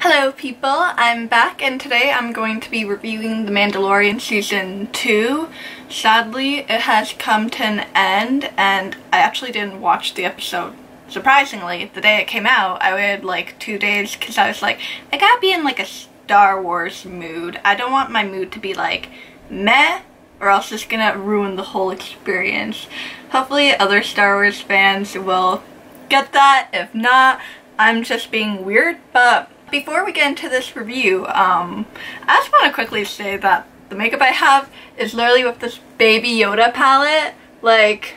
Hello people, I'm back and today I'm going to be reviewing The Mandalorian Season 2. Sadly, it has come to an end and I actually didn't watch the episode. Surprisingly, the day it came out, I waited like 2 days because I was like, I gotta be in like a Star Wars mood. I don't want my mood to be like meh or else it's gonna ruin the whole experience. Hopefully other Star Wars fans will get that. If not, I'm just being weird. But before we get into this review, I just want to quickly say that the makeup I have is literally with this Baby Yoda palette. Like,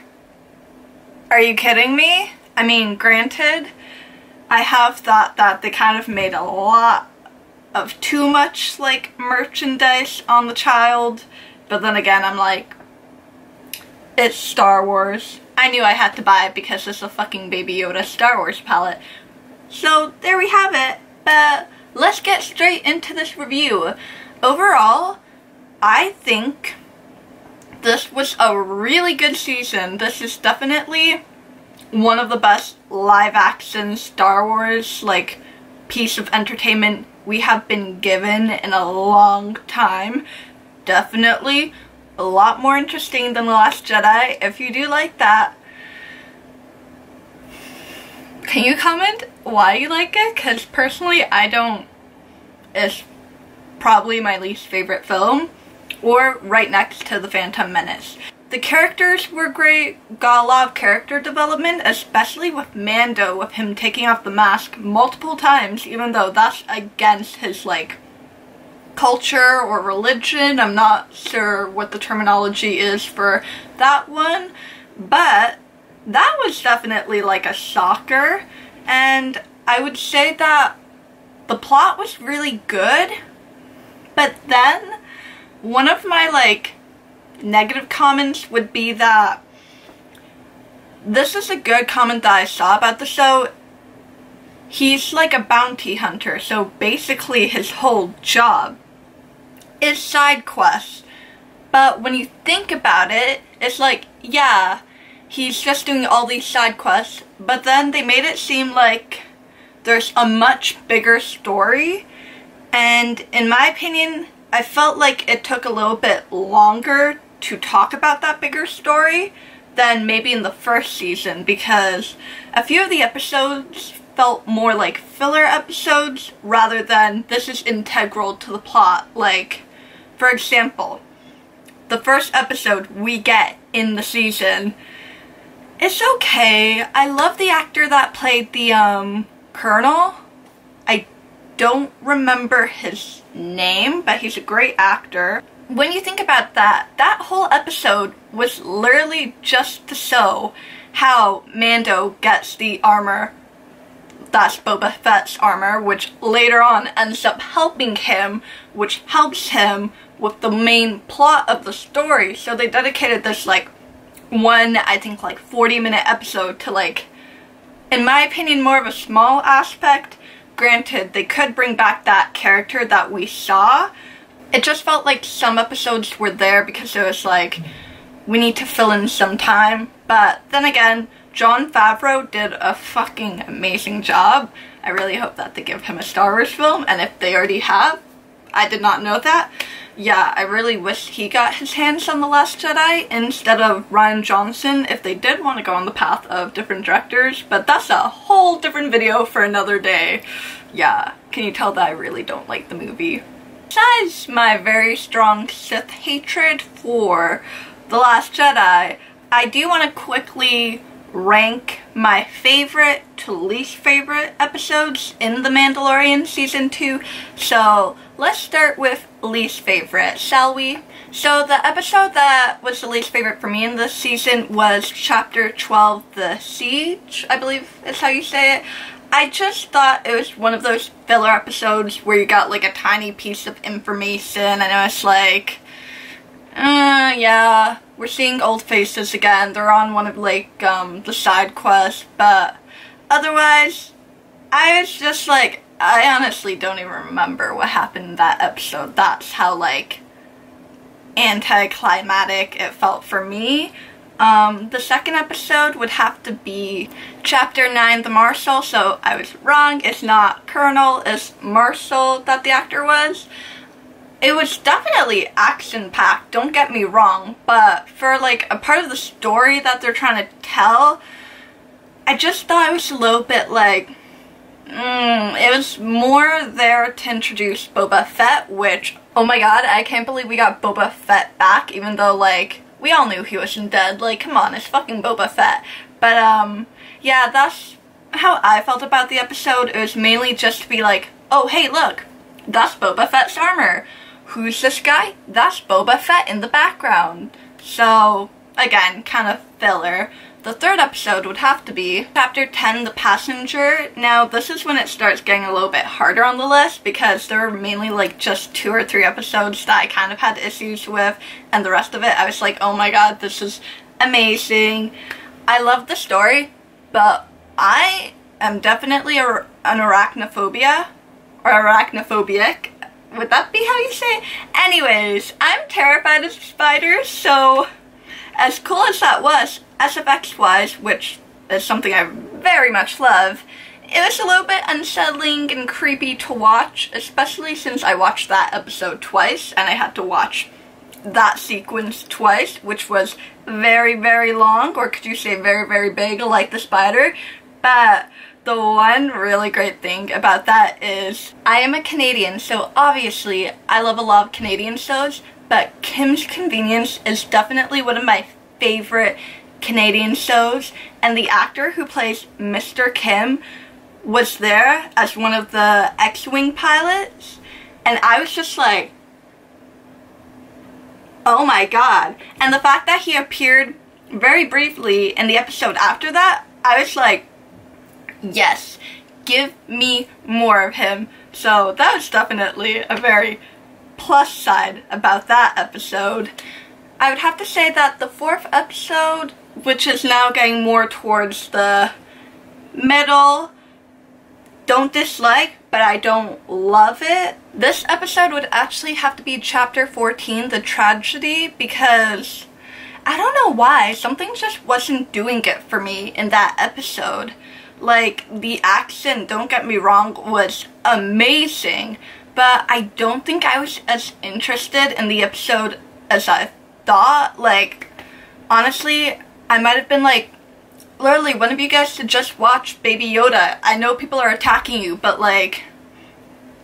are you kidding me? I mean, granted, I have thought that they kind of made a lot of too much, like, merchandise on the child, but then again, I'm like, it's Star Wars. I knew I had to buy it because it's a fucking Baby Yoda Star Wars palette. So, there we have it. But let's get straight into this review. Overall, I think this was a really good season. This is definitely one of the best live-action Star Wars, like, piece of entertainment we have been given in a long time. Definitely a lot more interesting than The Last Jedi. If you do like that, can you comment why you like it? Because personally, I don't. It's probably my least favorite film, or right next to The Phantom Menace. The characters were great, got a lot of character development, especially with Mando, with him taking off the mask multiple times, even though that's against his, like, culture or religion. I'm not sure what the terminology is for that one, but that was definitely like a shocker, and I would say that the plot was really good, but then one of my like negative comments would be that this is a good comment that I saw about the show. He's like a bounty hunter, so basically his whole job is side quests, but when you think about it, it's like, yeah, he's just doing all these side quests, but then they made it seem like there's a much bigger story, and in my opinion, I felt like it took a little bit longer to talk about that bigger story than maybe in the first season, because a few of the episodes felt more like filler episodes rather than this is integral to the plot. Like, for example, the first episode we get in the season, it's okay. I love the actor that played the, Colonel. I don't remember his name, but he's a great actor. When you think about that, that whole episode was literally just to show how Mando gets the armor that's Boba Fett's armor, which later on ends up helping him, which helps him with the main plot of the story. So they dedicated this, like, one, I think, like, 40-minute episode to, like, in my opinion, more of a small aspect. Granted, they could bring back that character that we saw. It just felt like some episodes were there because it was like, we need to fill in some time. But then again, Jon Favreau did a fucking amazing job. I really hope that they give him a Star Wars film, and if they already have, I did not know that. Yeah, I really wish he got his hands on The Last Jedi instead of Rian Johnson if they did want to go on the path of different directors, but that's a whole different video for another day. Yeah, can you tell that I really don't like the movie? Besides my very strong Sith hatred for The Last Jedi, I do want to quickly rank my favorite to least favorite episodes in The Mandalorian Season 2. So let's start with least favorite, shall we? So the episode that was the least favorite for me in this season was Chapter 12, The Siege, I believe is how you say it. I just thought it was one of those filler episodes where you got like a tiny piece of information and it was like, yeah, we're seeing old faces again. They're on one of, like, the side quests, but otherwise, I was just like, I honestly don't even remember what happened in that episode. That's how, like, anticlimactic it felt for me. The second episode would have to be Chapter 9, The Marshal, so I was wrong. It's not Colonel, it's Marshal that the actor was. It was definitely action-packed, don't get me wrong, but for like a part of the story that they're trying to tell, I just thought it was a little bit like, it was more there to introduce Boba Fett, which, oh my god, I can't believe we got Boba Fett back, even though, like, we all knew he wasn't dead. Like, come on, it's fucking Boba Fett. But, yeah, that's how I felt about the episode. It was mainly just to be like, oh, hey, look, that's Boba Fett's armor. Who's this guy? That's Boba Fett in the background. So, again, kind of filler. The third episode would have to be Chapter 10, The Passenger. Now, this is when it starts getting a little bit harder on the list because there were mainly like just 2 or 3 episodes that I kind of had issues with, and the rest of it I was like, oh my god, this is amazing. I love the story, but I am definitely an arachnophobia, or arachnophobic. Would that be how you say it? Anyways, I'm terrified of spiders, so as cool as that was, SFX-wise, which is something I very much love, it was a little bit unsettling and creepy to watch, especially since I watched that episode twice, and I had to watch that sequence twice, which was very, very long, or could you say very, very big, like the spider. But the one really great thing about that is I am a Canadian, so obviously I love a lot of Canadian shows, but Kim's Convenience is definitely one of my favorite Canadian shows, and the actor who plays Mr. Kim was there as one of the X-Wing pilots, and I was just like, oh my god. And the fact that he appeared very briefly in the episode after that, I was like, yes, give me more of him. So that was definitely a very plus side about that episode. I would have to say that the 4th episode, which is now getting more towards the middle, don't dislike, but I don't love it. This episode would actually have to be Chapter 14, The Tragedy, because I don't know why, something just wasn't doing it for me in that episode. Like, the accent, don't get me wrong, was amazing, but I don't think I was as interested in the episode as I thought. Like, honestly, I might have been like, literally, one of you guys should just watch Baby Yoda. I know people are attacking you, but like,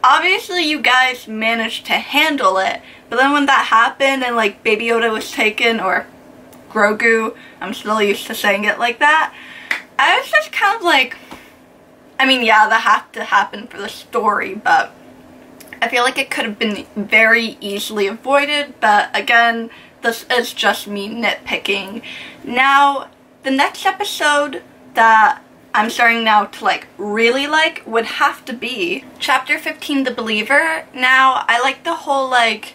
obviously you guys managed to handle it. But then when that happened and like Baby Yoda was taken, or Grogu, I'm still used to saying it like that, I was just kind of like, I mean, yeah, that had to happen for the story, but I feel like it could have been very easily avoided. But again, this is just me nitpicking. Now, the next episode that I'm starting now to like really like would have to be Chapter 15, The Believer. Now, I like the whole like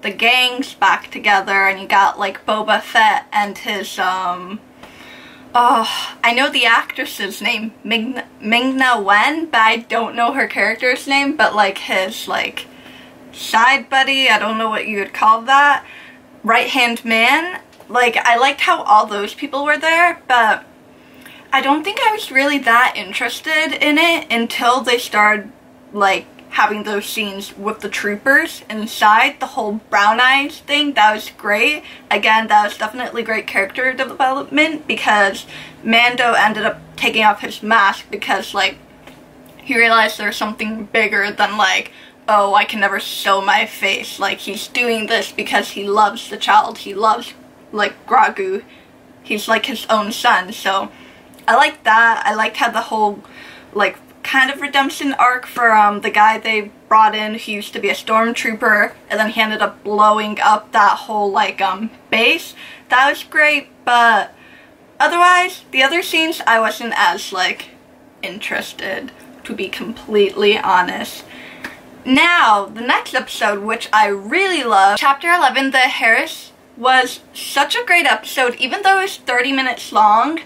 the gang's back together, and you got like Boba Fett and his I know the actress's name, Ming-Na Wen, but I don't know her character's name, but like his like side buddy, I don't know what you would call that, right-hand man. Like, I liked how all those people were there, but I don't think I was really that interested in it until they started like having those scenes with the troopers inside. The whole brown eyes thing, that was great. Again, that was definitely great character development, because Mando ended up taking off his mask because like he realized there's something bigger than like, oh, I can never show my face. Like, he's doing this because he loves the child. He loves like Grogu. He's like his own son. So I liked that. I liked how the whole like kind of redemption arc for the guy they brought in who used to be a stormtrooper, and then he ended up blowing up that whole like base. That was great, but otherwise the other scenes I wasn't as like interested, to be completely honest. Now, the next episode, which I really love, Chapter 11, The Heiress, was such a great episode. Even though it was 30 minutes long,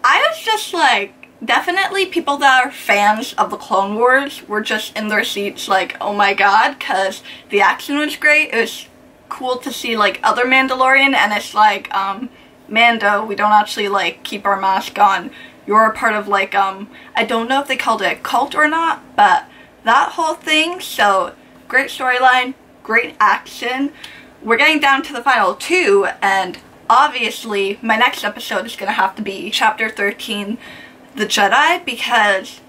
I was just like, definitely people that are fans of the Clone Wars were just in their seats like, oh my god, because the action was great. It was cool to see like other Mandalorian, and it's like Mando, we don't actually like keep our mask on. You're a part of like, I don't know if they called it a cult or not, but that whole thing. So great storyline, great action. We're getting down to the final 2, and obviously my next episode is gonna have to be chapter 13, The Jedi, because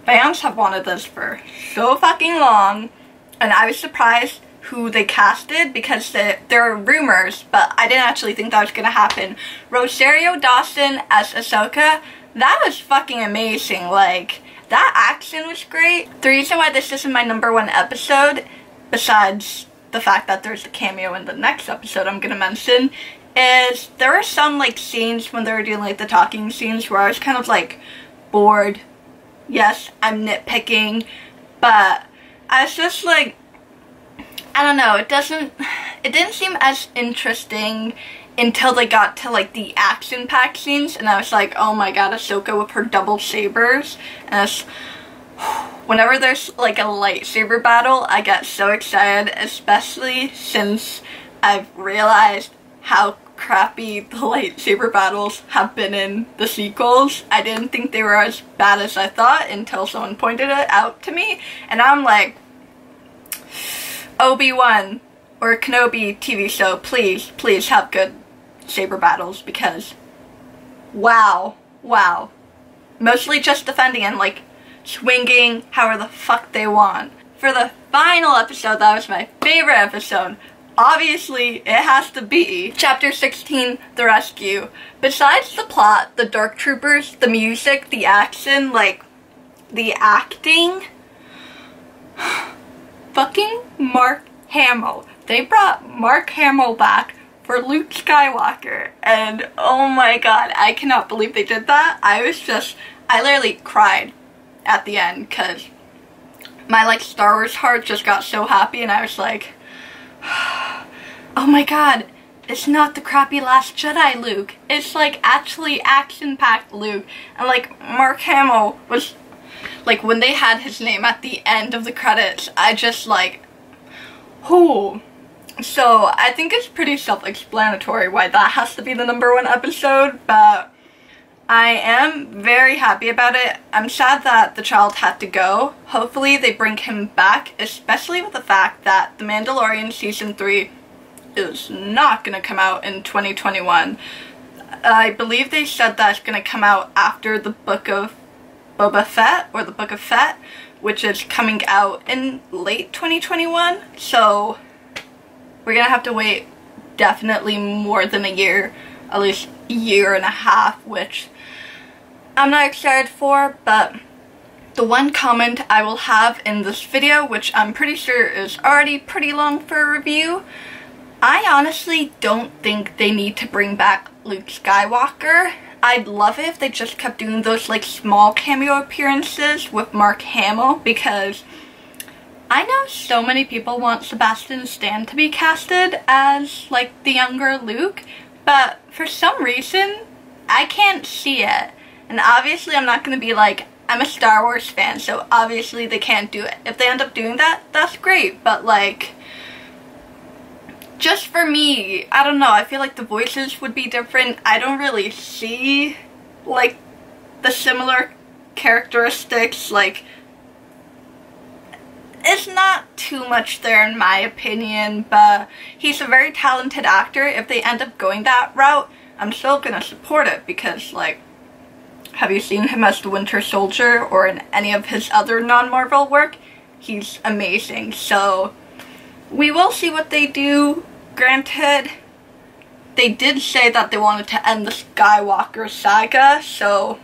fans have wanted this for so fucking long, and I was surprised who they casted, because there are rumors, but I didn't actually think that was gonna happen. Rosario Dawson as Ahsoka, that was fucking amazing. Like, that action was great. The reason why this isn't my #1 episode, besides the fact that there's a cameo in the next episode I'm gonna mention, is there were some like scenes when they were doing like the talking scenes where I was kind of like bored. Yes, I'm nitpicking, but I was just like, I don't know, it didn't seem as interesting until they got to like the action-packed scenes, and I was like, oh my god, Ahsoka with her double sabers. And whenever there's like a lightsaber battle, I get so excited, especially since I've realized how crappy the lightsaber battles have been in the sequels. I didn't think they were as bad as I thought until someone pointed it out to me, and I'm like, Obi-Wan or Kenobi TV show, please have good saber battles, because wow. Mostly just defending and like swinging however the fuck they want. For the final episode, that was my favorite episode. Obviously, it has to be Chapter 16, The Rescue. Besides the plot, the Dark Troopers, the music, the action, like, the acting, fucking Mark Hamill. They brought Mark Hamill back for Luke Skywalker, and oh my god, I cannot believe they did that. I literally cried at the end, because my like Star Wars heart just got so happy, and I was like, oh my god, it's not the crappy Last Jedi Luke. It's like actually action-packed Luke. And like Mark Hamill was, like when they had his name at the end of the credits, I just like, whoo. So I think it's pretty self-explanatory why that has to be the #1 episode, but I am very happy about it. I'm sad that the child had to go. Hopefully they bring him back, especially with the fact that The Mandalorian Season 3 is not going to come out in 2021. I believe they said that it's going to come out after the Book of Boba Fett, or the Book of Fett, which is coming out in late 2021. So we're going to have to wait definitely more than a year, at least a year and a half, which I'm not excited for. But the one comment I will have in this video, which I'm pretty sure is already pretty long for a review, I honestly don't think they need to bring back Luke Skywalker. I'd love it if they just kept doing those like small cameo appearances with Mark Hamill, because I know so many people want Sebastian Stan to be casted as like the younger Luke, but for some reason I can't see it. And obviously I'm not going to be like, I'm a Star Wars fan, so obviously they can't do it. If they end up doing that, that's great, but like, just for me, I don't know, I feel like the voices would be different. I don't really see like the similar characteristics, like it's not too much there in my opinion, but he's a very talented actor. If they end up going that route, I'm still gonna support it, because like, have you seen him as the Winter Soldier or in any of his other non-Marvel work? He's amazing. So we will see what they do. Granted, they did say that they wanted to end the Skywalker saga, so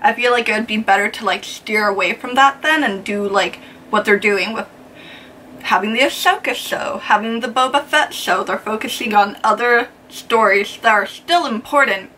I feel like it would be better to like steer away from that then and do like what they're doing with having the Ahsoka show, having the Boba Fett show. They're focusing on other stories that are still important.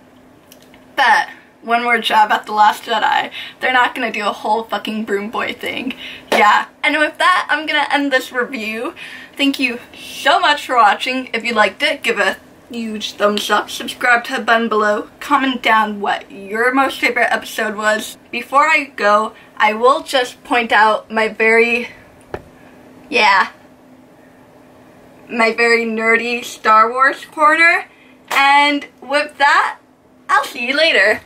But one more jab at The Last Jedi, they're not gonna do a whole fucking broom boy thing. Yeah, and with that, I'm gonna end this review. Thank you so much for watching. If you liked it, give a huge thumbs up, subscribe to the button below, comment down what your most favorite episode was. Before I go, I will just point out my very nerdy Star Wars corner. And with that, I'll see you later.